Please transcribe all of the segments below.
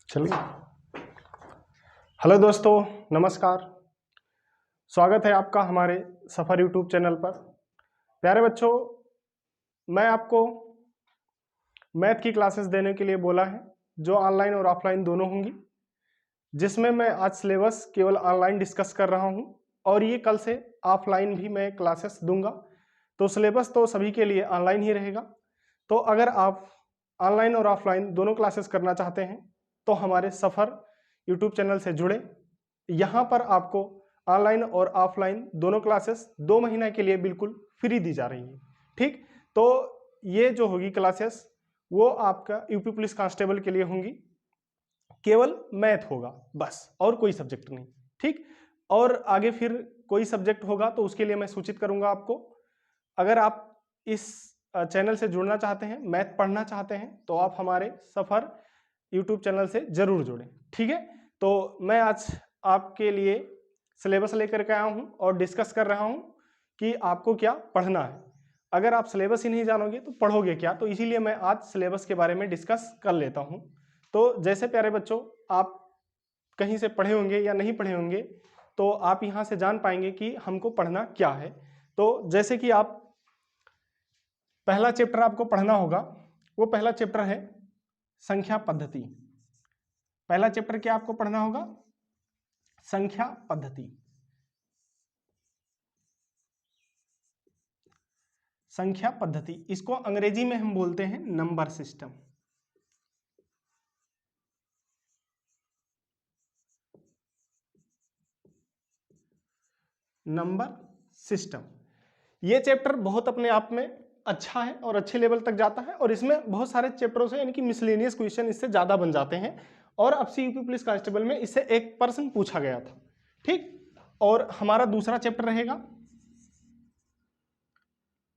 चलिए। हेलो दोस्तों, नमस्कार। स्वागत है आपका हमारे सफ़र यूट्यूब चैनल पर। प्यारे बच्चों, मैं आपको मैथ की क्लासेस देने के लिए बोला है, जो ऑनलाइन और ऑफलाइन दोनों होंगी, जिसमें मैं आज सिलेबस केवल ऑनलाइन डिस्कस कर रहा हूं और ये कल से ऑफलाइन भी मैं क्लासेस दूंगा। तो सिलेबस तो सभी के लिए ऑनलाइन ही रहेगा। तो अगर आप ऑनलाइन और ऑफलाइन दोनों क्लासेस करना चाहते हैं तो हमारे सफ़र यूट्यूब चैनल से जुड़े। यहाँ पर आपको ऑनलाइन और ऑफलाइन दोनों क्लासेस 2 महीने के लिए बिल्कुल फ्री दी जा रही है। ठीक, तो ये जो होगी क्लासेस वो आपका यूपी पुलिस कांस्टेबल के लिए होंगी। केवल मैथ होगा बस, और कोई सब्जेक्ट नहीं। ठीक, और आगे फिर कोई सब्जेक्ट होगा तो उसके लिए मैं सूचित करूंगा आपको। अगर आप इस चैनल से जुड़ना चाहते हैं, मैथ पढ़ना चाहते हैं, तो आप हमारे सफ़र यूट्यूब चैनल से जरूर जुड़ें। ठीक है, तो मैं आज आपके लिए सिलेबस लेकर के आया हूं और डिस्कस कर रहा हूं कि आपको क्या पढ़ना है। अगर आप सिलेबस ही नहीं जानोगे तो पढ़ोगे क्या, तो इसीलिए मैं आज सिलेबस के बारे में डिस्कस कर लेता हूं। तो जैसे प्यारे बच्चों, आप कहीं से पढ़े होंगे या नहीं पढ़े होंगे, तो आप यहाँ से जान पाएंगे कि हमको पढ़ना क्या है। तो जैसे कि आप पहला चैप्टर आपको पढ़ना होगा, वो पहला चैप्टर है संख्या पद्धति। पहला चैप्टर क्या आपको पढ़ना होगा? संख्या पद्धति। संख्या पद्धति, इसको अंग्रेजी में हम बोलते हैं नंबर सिस्टम। नंबर सिस्टम, ये चैप्टर बहुत अपने आप में अच्छा है और अच्छे लेवल तक जाता है, और इसमें बहुत सारे चैप्टरों से यानी कि मिसलेनियस क्वेश्चन इससे ज्यादा बन जाते हैं। और अब से यूपी पुलिस कांस्टेबल में इससे 1% पूछा गया था। ठीक, और हमारा दूसरा चैप्टर रहेगा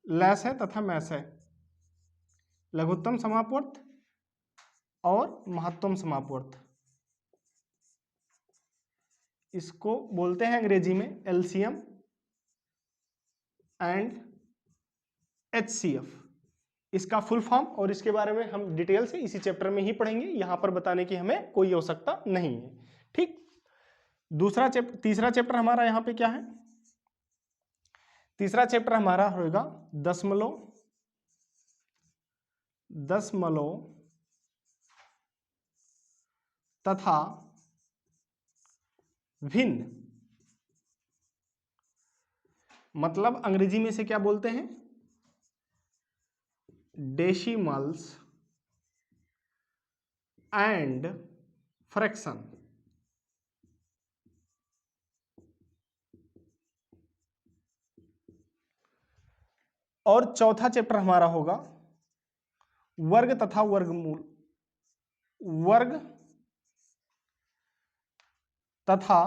लैस है तथा मैस है, लघुत्तम समापवर्त और महत्तम समापवर्त। इसको बोलते हैं अंग्रेजी में एलसीएम एंड एचसीएफ, इसका फुल फॉर्म, और इसके बारे में हम डिटेल से इसी चैप्टर में ही पढ़ेंगे। यहां पर बताने की हमें कोई आवश्यकता नहीं है। ठीक, तीसरा चैप्टर हमारा यहां पे क्या है? तीसरा चैप्टर हमारा होगा दशमलव तथा भिन्न। मतलब अंग्रेजी में से क्या बोलते हैं? Decimals and fraction. और चौथा चैप्टर हमारा होगा वर्ग तथा वर्गमूल। वर्ग तथा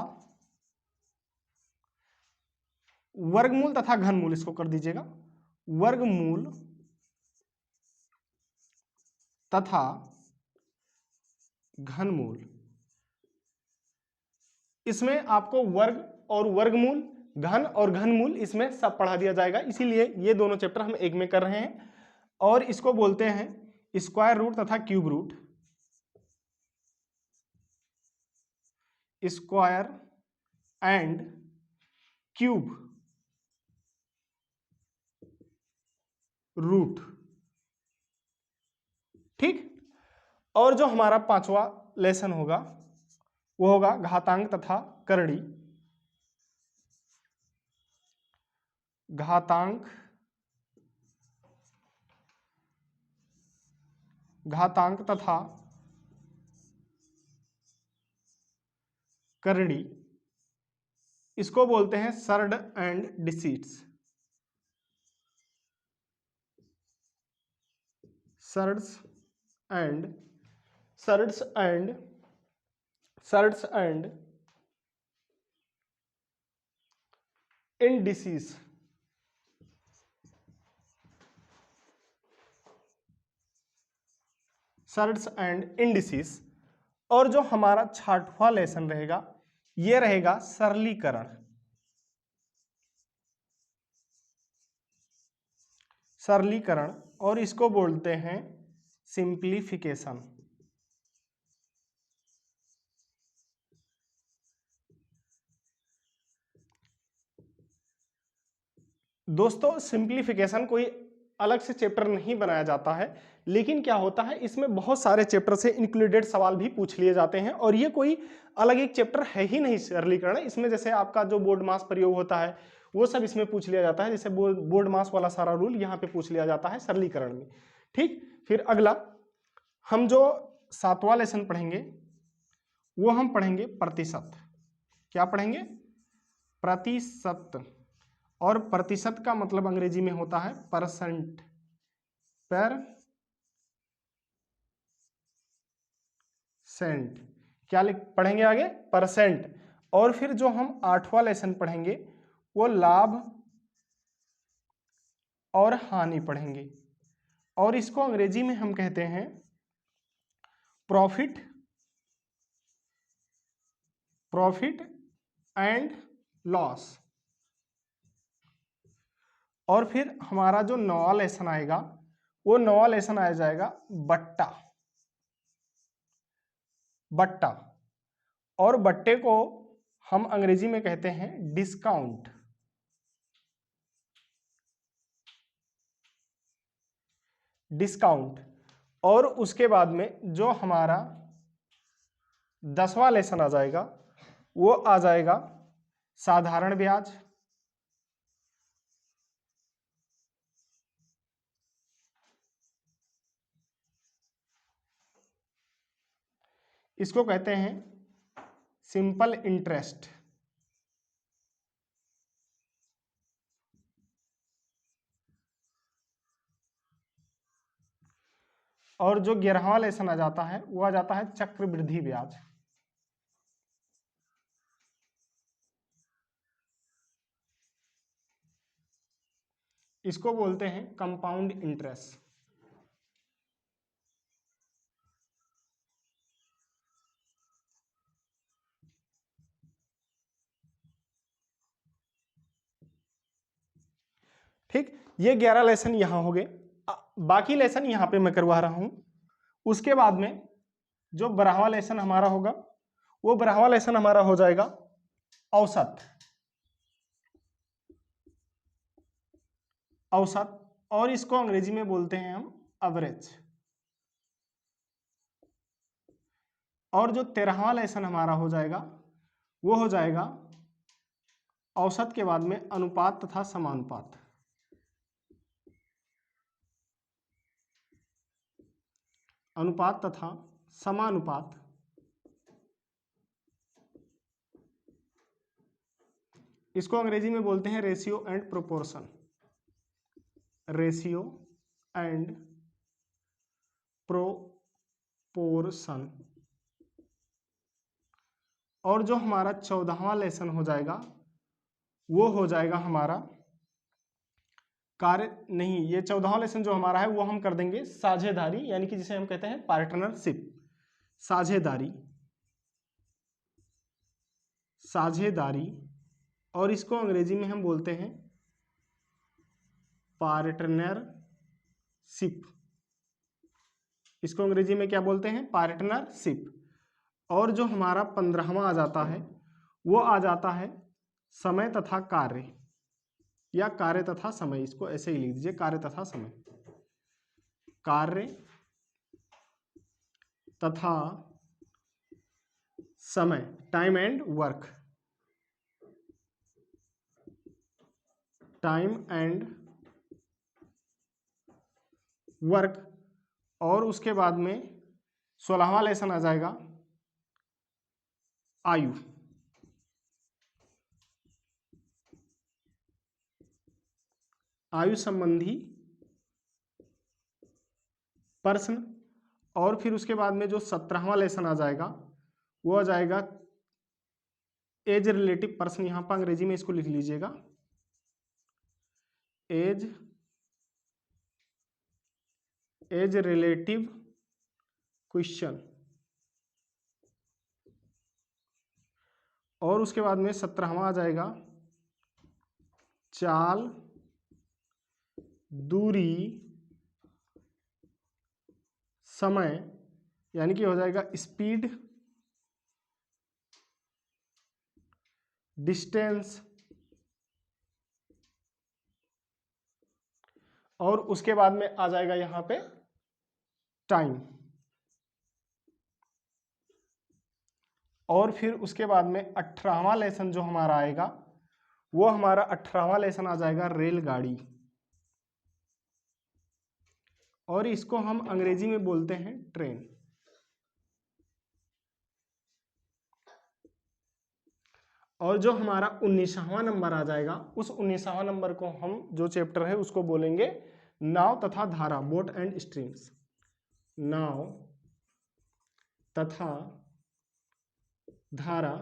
वर्गमूल तथा घनमूल, इसको कर दीजिएगा वर्गमूल तथा घनमूल। इसमें आपको वर्ग और वर्गमूल, घन और घनमूल, इसमें सब पढ़ा दिया जाएगा। इसीलिए ये दोनों चैप्टर हम एक में कर रहे हैं। और इसको बोलते हैं स्क्वायर रूट तथा cube root. Square and cube root. ठीक, और जो हमारा पांचवा लेसन होगा वो होगा घातांक तथा करड़ी। घातांक तथा करड़ी, इसको बोलते हैं surd and indices. Surds and indices. Surds and indices. और जो हमारा छठवां लेसन रहेगा ये रहेगा सरलीकरण। सरलीकरण, और इसको बोलते हैं सिंप्लीफिकेशन। दोस्तों सिंप्लीफिकेशन कोई अलग से चैप्टर नहीं बनाया जाता है, लेकिन क्या होता है इसमें बहुत सारे चैप्टर से इंक्लूडेड सवाल भी पूछ लिए जाते हैं, और ये कोई अलग एक चैप्टर है ही नहीं सरलीकरण। इसमें जैसे आपका जो बोर्ड मास प्रयोग होता है वो सब इसमें पूछ लिया जाता है, जैसे बोर्ड मास वाला सारा रूल यहाँ पे पूछ लिया जाता है सरलीकरण में। ठीक, फिर अगला हम जो 7वां लेसन पढ़ेंगे वो हम पढ़ेंगे प्रतिशत। क्या पढ़ेंगे? प्रतिशत। और प्रतिशत का मतलब अंग्रेजी में होता है परसेंट, परसेंट। क्या पढ़ेंगे आगे? परसेंट। और फिर जो हम 8वां लेसन पढ़ेंगे वो लाभ और हानि पढ़ेंगे, और इसको अंग्रेजी में हम कहते हैं प्रॉफिट, प्रॉफिट एंड लॉस। और फिर हमारा जो 9वां लेसन आएगा वो 9वां लेसन आ जाएगा बट्टा, बट्टा। और बट्टे को हम अंग्रेजी में कहते हैं डिस्काउंट, डिस्काउंट। और उसके बाद में जो हमारा 10वां लेसन आ जाएगा वो आ जाएगा साधारण ब्याज, इसको कहते हैं सिंपल इंटरेस्ट। और जो 11वां लेसन आ जाता है वो आ जाता है चक्रवृद्धि ब्याज। इसको बोलते हैं कंपाउंड इंटरेस्ट। ठीक, ये 11 लेसन यहां हो गए। बाकी लेसन यहां पे मैं करवा रहा हूं। उसके बाद में जो 12वां लेसन हमारा होगा वो 12वां लेसन हमारा हो जाएगा औसत, औसत। और इसको अंग्रेजी में बोलते हैं हम एवरेज। और जो 13वां लेसन हमारा हो जाएगा वो हो जाएगा औसत के बाद में अनुपात तथा समानुपात। अनुपात तथा समानुपात। इसको अंग्रेजी में बोलते हैं ratio and proportion, ratio and proportion. और जो हमारा 14वां लेसन हो जाएगा वो हो जाएगा हमारा कार्य नहीं, ये 14वां लेसन जो हमारा है वो हम कर देंगे साझेदारी, यानी कि जिसे हम कहते हैं पार्टनरशिप, साझेदारी, साझेदारी। और इसको अंग्रेजी में हम बोलते हैं पार्टनरशिप। इसको अंग्रेजी में क्या बोलते हैं? पार्टनरशिप। और जो हमारा 15वां आ जाता है वो आ जाता है समय तथा कार्य, या कार्य तथा समय। इसको ऐसे ही लिख दीजिए, कार्य तथा समय, कार्य तथा समय, time and work, time and work. और उसके बाद में 16वां लेसन आ जाएगा आयु, आयु संबंधी प्रश्न। और फिर उसके बाद में जो 17वां लेसन आ जाएगा वो आ जाएगा एज रिलेटिव प्रश्न। यहां पर अंग्रेजी में इसको लिख लीजिएगा एज, एज रिलेटिव क्वेश्चन। और उसके बाद में 17वां आ जाएगा चाल, दूरी, समय, यानी कि हो जाएगा स्पीड, डिस्टेंस, और उसके बाद में आ जाएगा यहाँ पे टाइम, और फिर उसके बाद में 18वां लेसन जो हमारा आएगा वो हमारा 18वां लेसन आ जाएगा रेलगाड़ी, और इसको हम अंग्रेजी में बोलते हैं ट्रेन। और जो हमारा 19वां नंबर आ जाएगा, उस 19वां नंबर को हम जो चैप्टर है उसको बोलेंगे नाव तथा धारा, बोट एंड स्ट्रीम्स। नाव तथा धारा,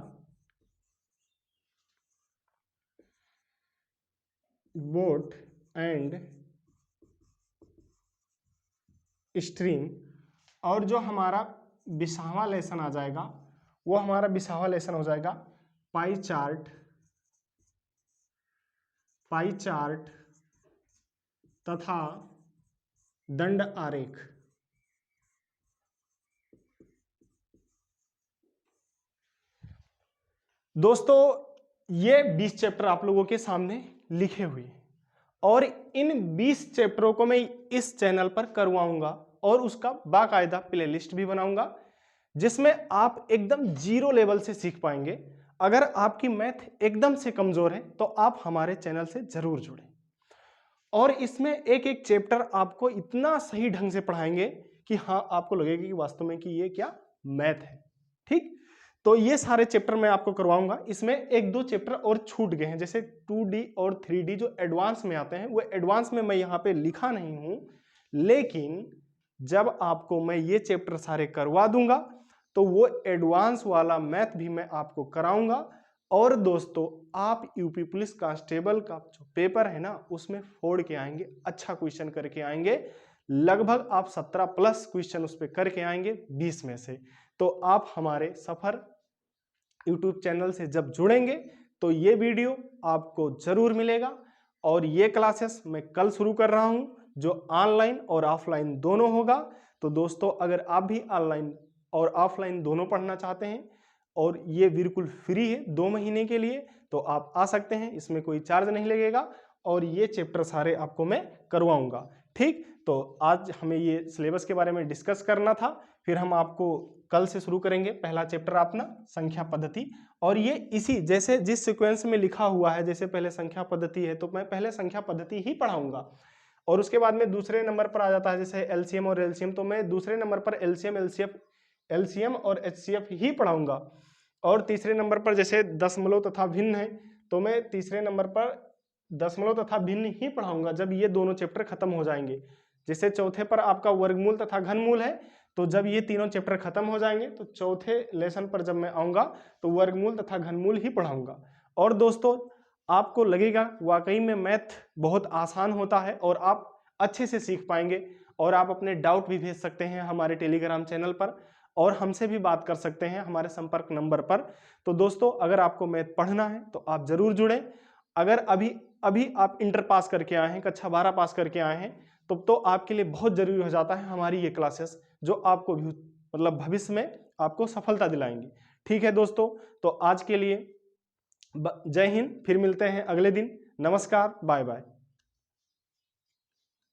बोट एंड स्ट्रीम। और जो हमारा 20वां लेसन आ जाएगा वो हमारा 20वां लेसन हो जाएगा पाई चार्ट, पाई चार्ट तथा दंड आरेख। दोस्तों ये 20 चैप्टर आप लोगों के सामने लिखे हुए हैं, और इन 20 चैप्टरों को मैं इस चैनल पर करवाऊंगा और उसका बाकायदा प्लेलिस्ट भी बनाऊंगा जिसमें आप एकदम जीरो लेवल से सीख पाएंगे। अगर आपकी मैथ एकदम से कमजोर है तो आप हमारे चैनल से जरूर जुड़ें, और इसमें एक एक चैप्टर आपको इतना सही ढंग से पढ़ाएंगे कि हाँ आपको लगेगा कि वास्तव में कि ये क्या मैथ है। ठीक, तो ये सारे चैप्टर मैं आपको करवाऊंगा। इसमें एक दो चैप्टर और छूट गए हैं, जैसे 2D और 3D जो एडवांस में आते हैं, वो एडवांस में मैं यहाँ पे लिखा नहीं हूं, लेकिन जब आपको मैं ये चैप्टर सारे करवा दूंगा तो वो एडवांस वाला मैथ भी मैं आपको कराऊंगा। और दोस्तों आप यूपी पुलिस कांस्टेबल का जो पेपर है ना उसमें फोड़ के आएंगे, अच्छा क्वेश्चन करके आएंगे, लगभग आप 17+ क्वेश्चन उस पर करके आएंगे 20 में से। तो आप हमारे सफर यूट्यूब चैनल से जब जुड़ेंगे तो ये वीडियो आपको जरूर मिलेगा। और ये क्लासेस मैं कल शुरू कर रहा हूं जो ऑनलाइन और ऑफलाइन दोनों होगा। तो दोस्तों अगर आप भी ऑनलाइन और ऑफलाइन दोनों पढ़ना चाहते हैं, और ये बिल्कुल फ्री है 2 महीने के लिए, तो आप आ सकते हैं, इसमें कोई चार्ज नहीं लगेगा, और ये चैप्टर सारे आपको मैं करवाऊंगा। ठीक, तो आज हमें ये सिलेबस के बारे में डिस्कस करना था, फिर हम आपको कल से शुरू करेंगे पहला चैप्टर अपना संख्या पद्धति। और ये इसी जैसे जिस सीक्वेंस में लिखा हुआ है, जैसे पहले संख्या पद्धति है तो मैं पहले संख्या पद्धति ही पढ़ाऊंगा, और उसके बाद में दूसरे नंबर पर आ जाता है जैसे एलसीएम और एलसीएम, तो मैं दूसरे नंबर पर एलसीएम और एचसीएफ ही पढ़ाऊंगा। और तीसरे नंबर पर जैसे दशमलव तथा भिन्न है तो मैं तीसरे नंबर पर दशमलव तथा भिन्न ही पढ़ाऊंगा जब ये दोनों चैप्टर खत्म हो जाएंगे। जैसे चौथे पर आपका वर्गमूल तथा घनमूल है, तो जब ये तीनों चैप्टर खत्म हो जाएंगे तो चौथे लेसन पर जब मैं आऊंगा तो वर्गमूल तथा घनमूल ही पढ़ाऊंगा। और दोस्तों आपको लगेगा वाकई में मैथ बहुत आसान होता है और आप अच्छे से सीख पाएंगे, और आप अपने डाउट भी भेज सकते हैं हमारे टेलीग्राम चैनल पर, और हमसे भी बात कर सकते हैं हमारे संपर्क नंबर पर। तो दोस्तों अगर आपको मैथ पढ़ना है तो आप जरूर जुड़ें। अगर अभी आप इंटर पास करके आए हैं, कक्षा 12 पास करके आए हैं, तो आपके लिए बहुत जरूरी हो जाता है हमारी ये क्लासेस, जो आपको मतलब भविष्य में आपको सफलता दिलाएंगी। ठीक है दोस्तों, तो आज के लिए जय हिंद, फिर मिलते हैं अगले दिन। नमस्कार, बाय बाय।